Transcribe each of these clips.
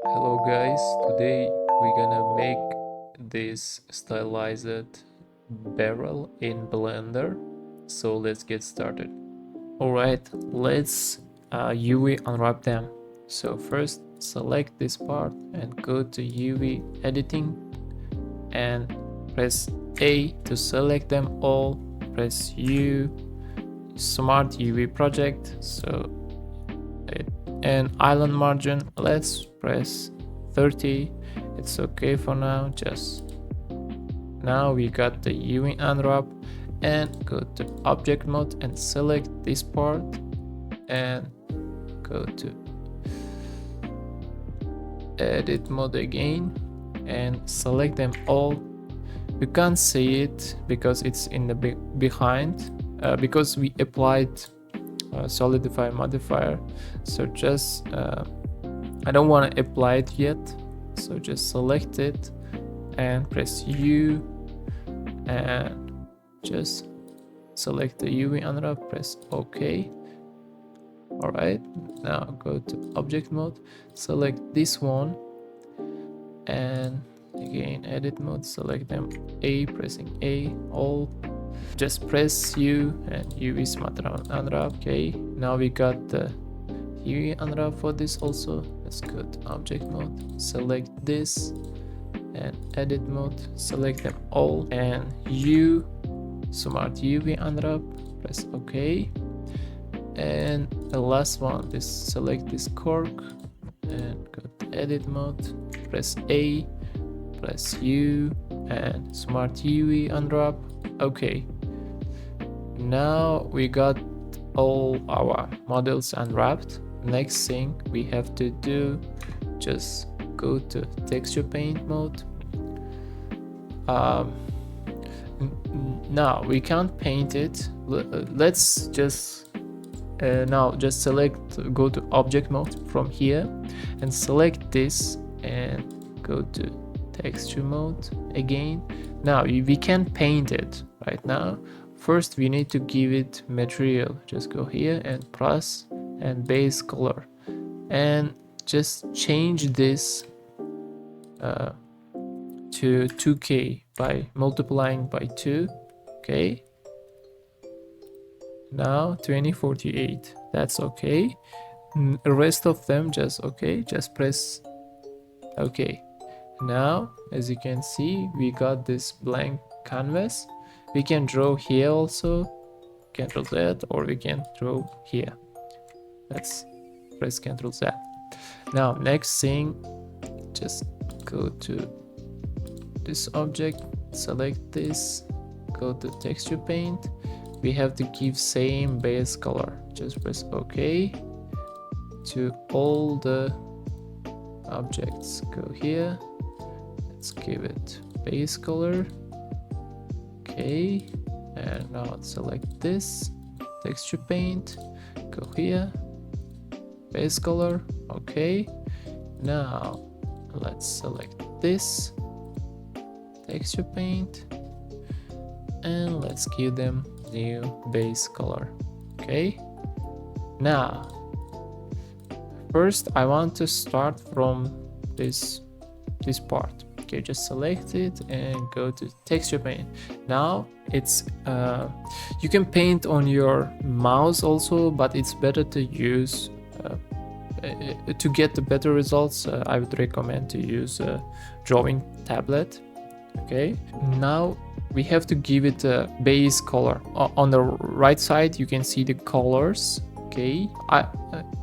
Hello guys, today we're gonna make this stylized barrel in Blender. So let's get started. Alright, let's UV unwrap them. So first select this part and go to UV editing and press A to select them all. Press U, smart UV project. So and island margin, let's press 30. It's okay for now. Just now we got the UV unwrap, and go to object mode and select this part and go to edit mode again and select them all. You can't see it because it's in the behind because we applied solidify modifier. So just I don't want to apply it yet, so just select it and press U and just select the UV unwrap, press OK. Alright, now go to object mode, select this one and again edit mode, select them A, pressing A, all. Just press U and UV smart unwrap. Okay, now we got the UV unwrap for this also. Let's go to object mode, select this and edit mode, select them all and U smart UV unwrap, press OK. And the last one, this select this cork and go to edit mode, press A, press U and smart UV unwrap. Okay, now we got all our models unwrapped. Next thing we have to do, just go to texture paint mode. Now we can't paint it. Let's just now just select, go to object mode from here and select this and go to texture mode again. Now we can paint it right now. First we need to give it material. Just go here and plus and base color and just change this to 2k by multiplying by 2. Okay, now 2048, that's okay. The rest of them just okay, just press okay. Now as you can see, we got this blank canvas. We can draw here also, Ctrl Z, or we can draw here. Let's press Ctrl Z. Now next thing, just go to this object, select this, go to texture paint. We have to give same base color. Just press OK to all the objects. Go here, let's give it base color. Okay, and now select this, texture paint, go here, base color. Okay, now let's select this, texture paint, and let's give them new base color. Okay, now first I want to start from this part. Okay, just select it and go to texture paint. Now it's you can paint on your mouse also, but it's better to use to get the better results. I would recommend to use a drawing tablet. Okay, now we have to give it a base color. On the right side you can see the colors. Okay,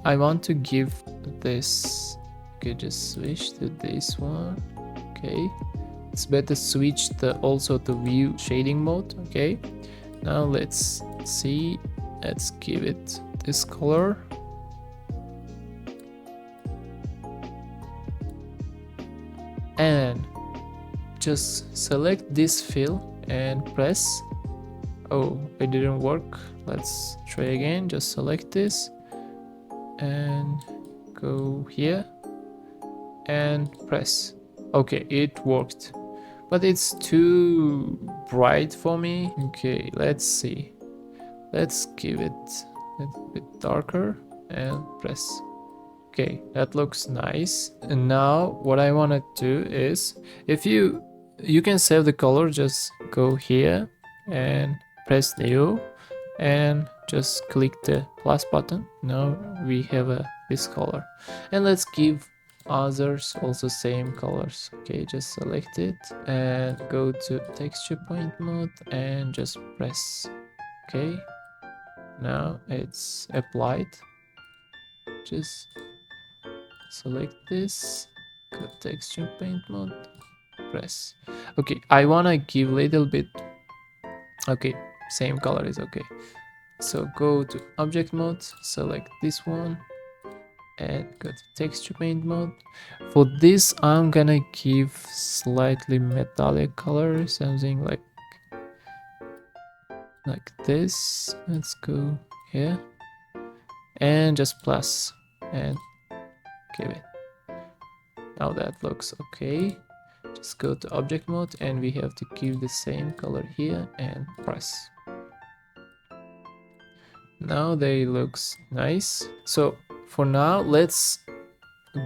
I want to give this. Okay, just switch to this one. Okay, it's better switch also to view shading mode. Okay, now let's see, let's give it this color. And just select this fill and press. Oh, it didn't work. Let's try again. Just select this and go here and press. Okay, it worked, but it's too bright for me. Okay, let's see. Let's give it a bit darker and press. Okay, that looks nice. And now what I want to do is, if you can save the color, just go here and press new and just click the plus button. Now we have this color, and let's give others also same colors. Okay, just select it and go to texture point mode and just press. Okay, now it's applied. Just select this, go texture paint mode, press. Okay, I wanna give little bit. Okay, same color is okay. So go to object mode, select this one and go to texture paint mode. For this I'm gonna give slightly metallic color, something like this. Let's go here and just plus and give it. Now that looks okay. Just go to object mode and we have to give the same color here and press. Now they looks nice. So for now let's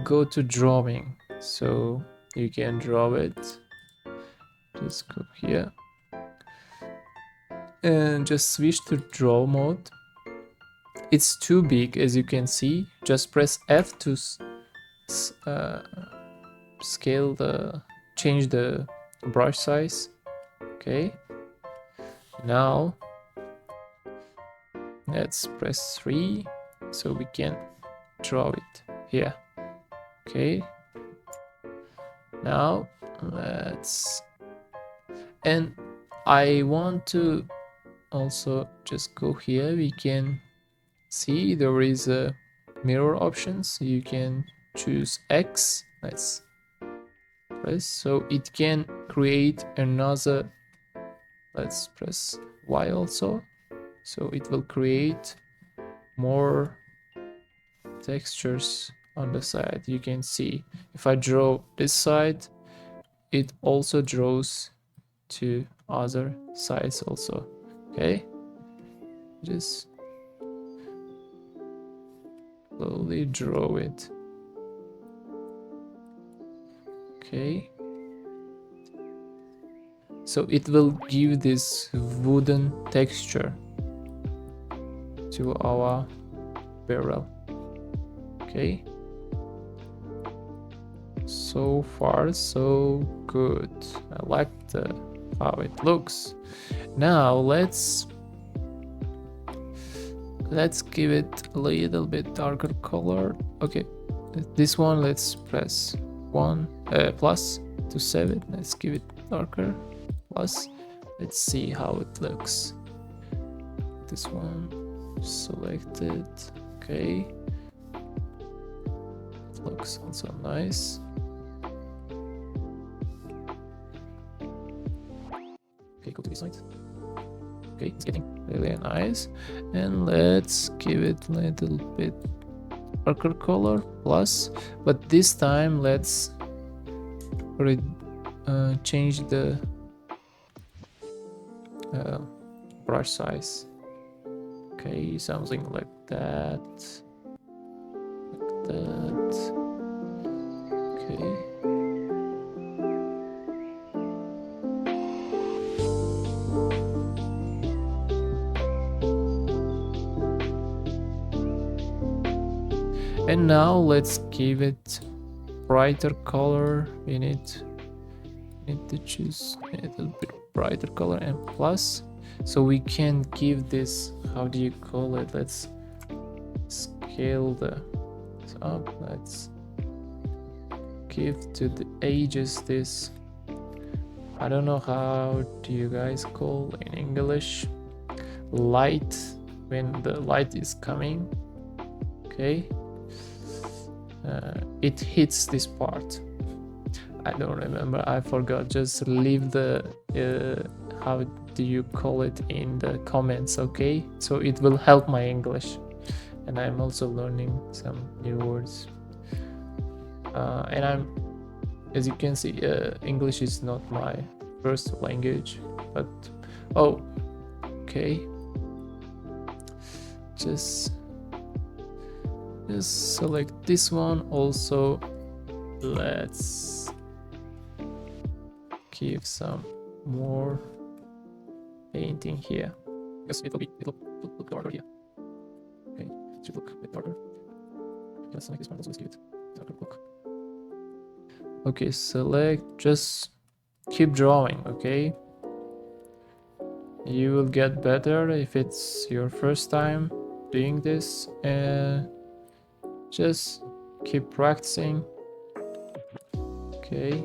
go to drawing. So you can draw it. Just go here and just switch to draw mode. It's too big, as you can see. Just press F to scale change the brush size. Okay, now let's press 3 so we can draw it here. Okay, now let's, and I want to also just go here. We can see there is a mirror options. You can choose X. Let's press so it can create another. Let's press Y also, so it will create more textures on the side. You can see if I draw this side, it also draws to other sides also. Okay, just slowly draw it. Okay, so it will give this wooden texture to our barrel. Okay, so far so good. I like how it looks. Now let's give it a little bit darker color. Okay, this one let's press 1 plus to save it. Let's give it darker, plus. Let's see how it looks. This one selected. Okay, it looks also nice. Okay, go to this side. Okay, it's getting really nice, and let's give it a little bit darker color, plus, but this time let's change the brush size. Okay, something like that, okay. And now let's give it brighter color. We need to choose a little bit brighter color and plus, so we can give this, how do you call it? Let's scale the up. Let's give to the edges this, I don't know how do you guys call in English, light, when the light is coming. Okay, it hits this part. I don't remember, I forgot. Just leave the how do you call it in the comments, okay? So it will help my English, and I'm also learning some new words, and I'm, as you can see, English is not my first language, but oh, okay, just Just select this one. Also, let's give some more painting here, because it will look darker here. Okay, it should look a bit darker. Let's select this one. Let's give it darker look. Okay, select, just keep drawing. Okay, you will get better if it's your first time doing this, and just keep practicing. Okay,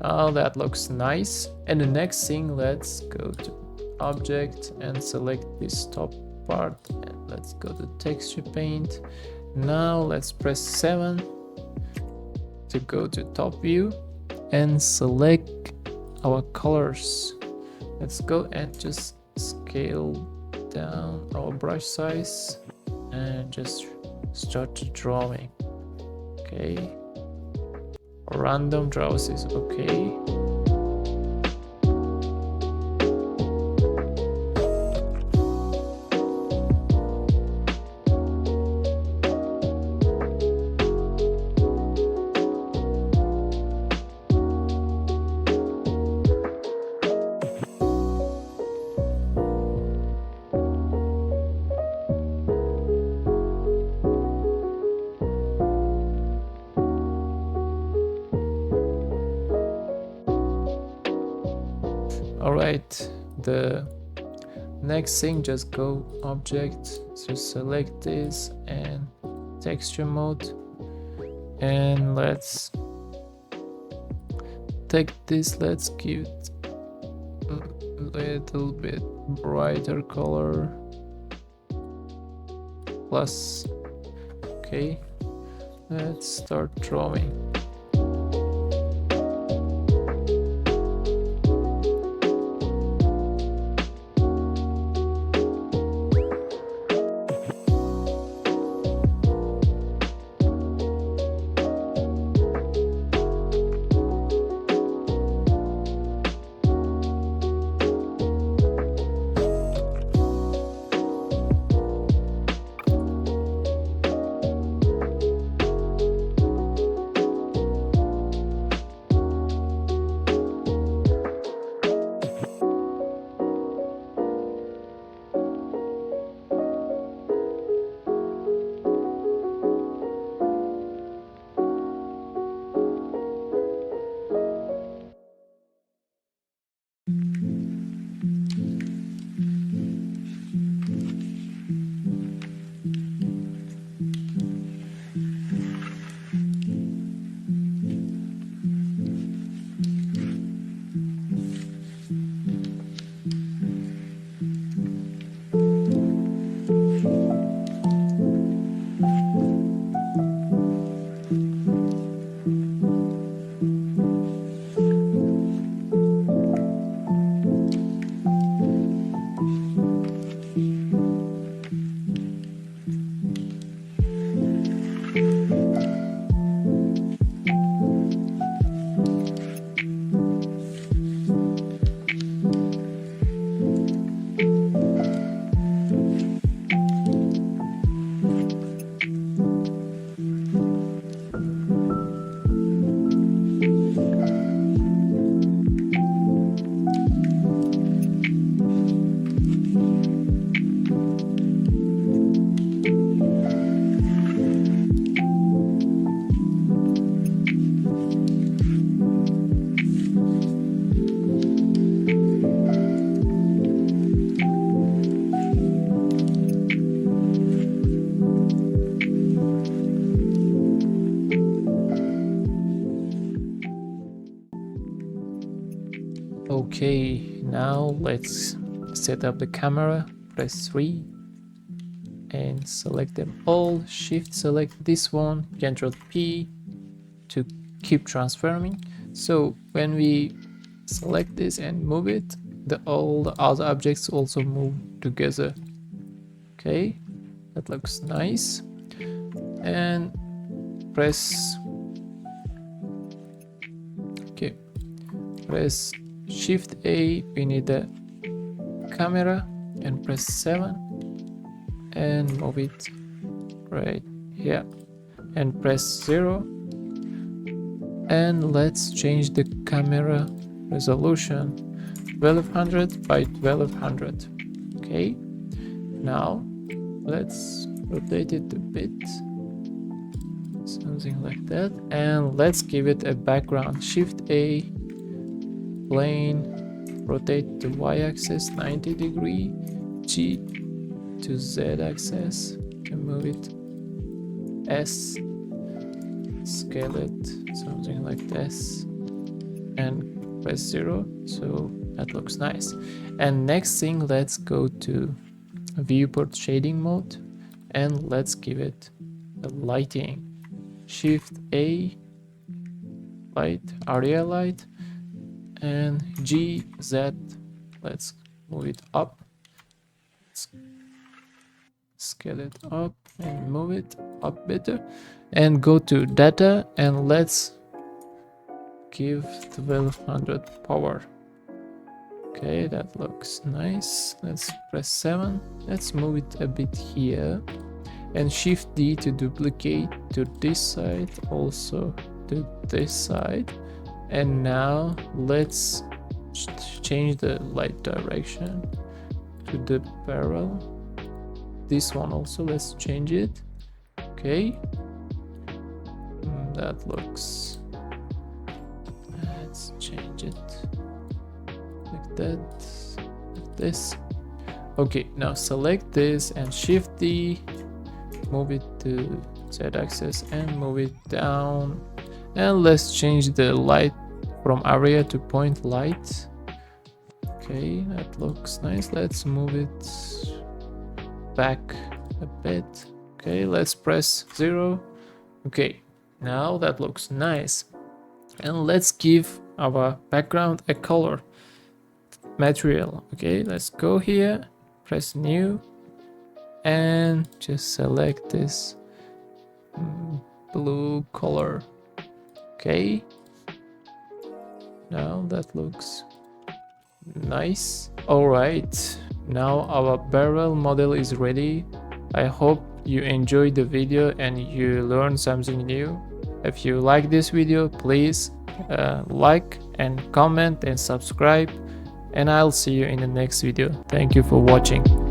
oh, that looks nice. And the next thing, let's go to object and select this top part, and let's go to texture paint. Now let's press 7 to go to top view and select our colors. Let's go and just scale down our brush size and just start drawing. Okay, random draws is okay. Alright, the next thing, just go object, so select this and texture mode, and let's take this, let's give it a little bit brighter color, plus. Okay, let's start drawing. Okay, now let's set up the camera. Press 3 and select them all. Shift select this one, Ctrl P to keep transforming. So when we select this and move it, all the other objects also move together. Okay, that looks nice. And press Shift A, we need the camera, and press 7 and move it right yeah, and press 0. And let's change the camera resolution 1200 by 1200. Okay, now let's rotate it a bit, something like that, and let's give it a background. Shift A, plane, rotate the y-axis 90 degree, G to z-axis, and move it S, scale it something like this, and press 0, so that looks nice. And next thing, let's go to viewport shading mode, and let's give it a lighting. Shift A, light, area light, and G, Z, let's move it up, scale it up and move it up better, and go to data, and let's give 1200 power. Okay, that looks nice. Let's press 7. Let's move it a bit here, and Shift D to duplicate to this side, also to this side. And now let's change the light direction to the barrel. This one also, let's change it. Okay, that looks, let's change it like that, like this. Okay, now select this and Shift D, move it to z-axis and move it down, and let's change the light from area to point light. Okay, that looks nice. Let's move it back a bit. Okay, let's press 0. Okay, now that looks nice. And let's give our background a color material. Okay, let's go here, press new, and just select this blue color. Okay, now that looks nice. All right, now our barrel model is ready. I hope you enjoyed the video and you learned something new. If you like this video, please like and comment and subscribe, and I'll see you in the next video. Thank you for watching.